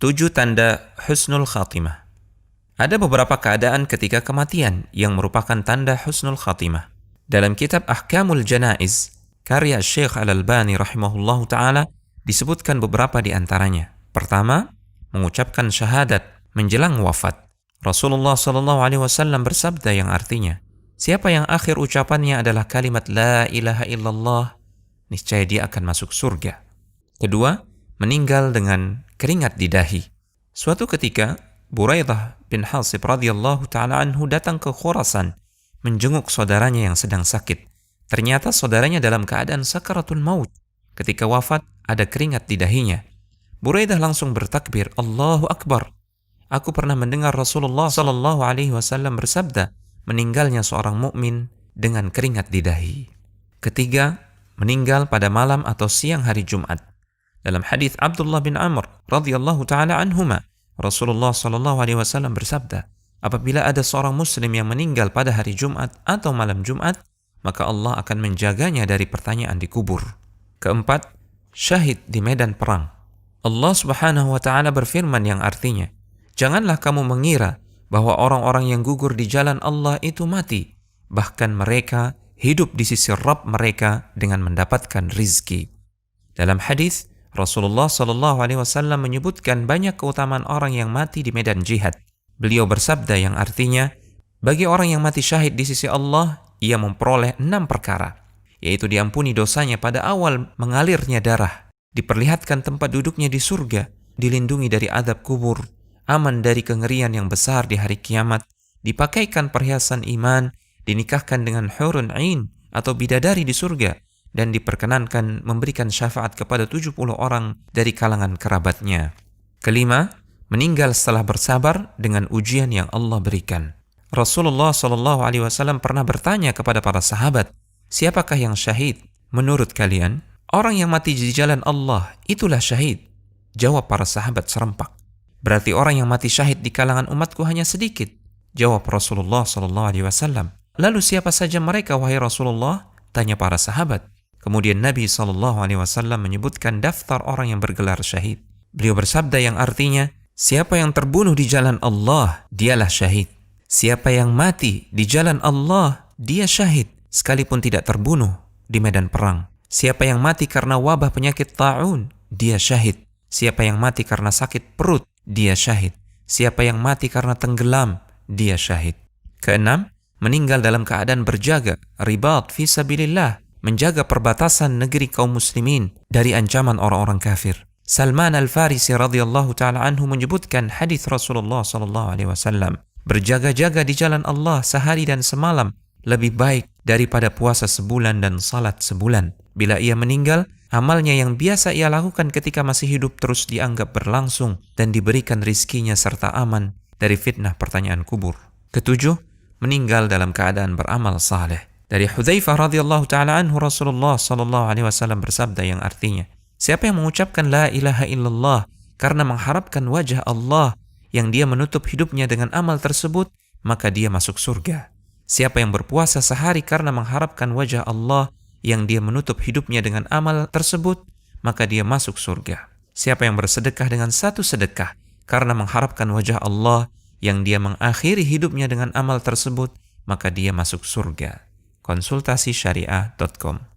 7 tanda husnul khatimah. Ada beberapa keadaan ketika kematian yang merupakan tanda husnul khatimah. Dalam kitab Ahkamul Janaiz, karya Syekh Al-Albani rahimahullahu ta'ala, disebutkan beberapa di antaranya. Pertama, mengucapkan syahadat menjelang wafat. Rasulullah SAW bersabda yang artinya, siapa yang akhir ucapannya adalah kalimat La ilaha illallah, niscaya dia akan masuk surga. Kedua, meninggal dengan keringat di dahi. Suatu ketika, Buraidah bin Hasib radhiyallahu ta'ala anhu datang ke Khurasan, menjenguk saudaranya yang sedang sakit. Ternyata saudaranya dalam keadaan sakaratul maut. Ketika wafat, ada keringat di dahinya. Buraidah langsung bertakbir, Allahu Akbar. Aku pernah mendengar Rasulullah SAW bersabda, meninggalnya seorang mukmin dengan keringat di dahi. Ketiga, meninggal pada malam atau siang hari Jumat. Dalam hadis Abdullah bin Amr radhiyallahu taala anhuma, Rasulullah SAW bersabda, apabila ada seorang muslim yang meninggal pada hari Jumat atau malam Jumat, maka Allah akan menjaganya dari pertanyaan di kubur. Keempat, syahid di medan perang. Allah Subhanahu wa taala berfirman yang artinya, janganlah kamu mengira bahwa orang-orang yang gugur di jalan Allah itu mati, bahkan mereka hidup di sisi Rabb mereka dengan mendapatkan rizki. Dalam hadis, Rasulullah SAW menyebutkan banyak keutamaan orang yang mati di medan jihad. Beliau bersabda yang artinya, bagi orang yang mati syahid di sisi Allah, ia memperoleh 6 perkara, yaitu diampuni dosanya pada awal mengalirnya darah, diperlihatkan tempat duduknya di surga, dilindungi dari azab kubur, aman dari kengerian yang besar di hari kiamat, dipakaikan perhiasan iman, dinikahkan dengan hurun ain atau bidadari di surga, dan diperkenankan memberikan syafaat kepada 70 orang dari kalangan kerabatnya. Kelima, meninggal setelah bersabar dengan ujian yang Allah berikan. Rasulullah SAW pernah bertanya kepada para sahabat, siapakah yang syahid? Menurut kalian, orang yang mati di jalan Allah itulah syahid. Jawab para sahabat serempak. Berarti orang yang mati syahid di kalangan umatku hanya sedikit. Jawab Rasulullah SAW. Lalu siapa saja mereka wahai Rasulullah? Tanya para sahabat. Kemudian Nabi SAW menyebutkan daftar orang yang bergelar syahid. Beliau bersabda yang artinya, siapa yang terbunuh di jalan Allah, dialah syahid. Siapa yang mati di jalan Allah, dia syahid, sekalipun tidak terbunuh di medan perang. Siapa yang mati karena wabah penyakit ta'un, dia syahid. Siapa yang mati karena sakit perut, dia syahid. Siapa yang mati karena tenggelam, dia syahid. Keenam, meninggal dalam keadaan berjaga, ribat fi sabilillah, menjaga perbatasan negeri kaum muslimin dari ancaman orang-orang kafir. Salman Al-Farisi radhiyallahu ta'ala anhu menyebutkan hadis Rasulullah SAW, berjaga-jaga di jalan Allah sehari dan semalam lebih baik daripada puasa sebulan dan salat sebulan. Bila ia meninggal, amalnya yang biasa ia lakukan ketika masih hidup terus dianggap berlangsung dan diberikan rizkinya serta aman dari fitnah pertanyaan kubur. Ketujuh, meninggal dalam keadaan beramal saleh. Dari Hudzaifah radhiyallahu ta'ala anhu, Rasulullah SAW bersabda yang artinya, siapa yang mengucapkan la ilaha illallah karena mengharapkan wajah Allah yang dia menutup hidupnya dengan amal tersebut, maka dia masuk surga. Siapa yang berpuasa sehari karena mengharapkan wajah Allah yang dia menutup hidupnya dengan amal tersebut, maka dia masuk surga. Siapa yang bersedekah dengan satu sedekah karena mengharapkan wajah Allah yang dia mengakhiri hidupnya dengan amal tersebut, maka dia masuk surga. Konsultasi syariah.com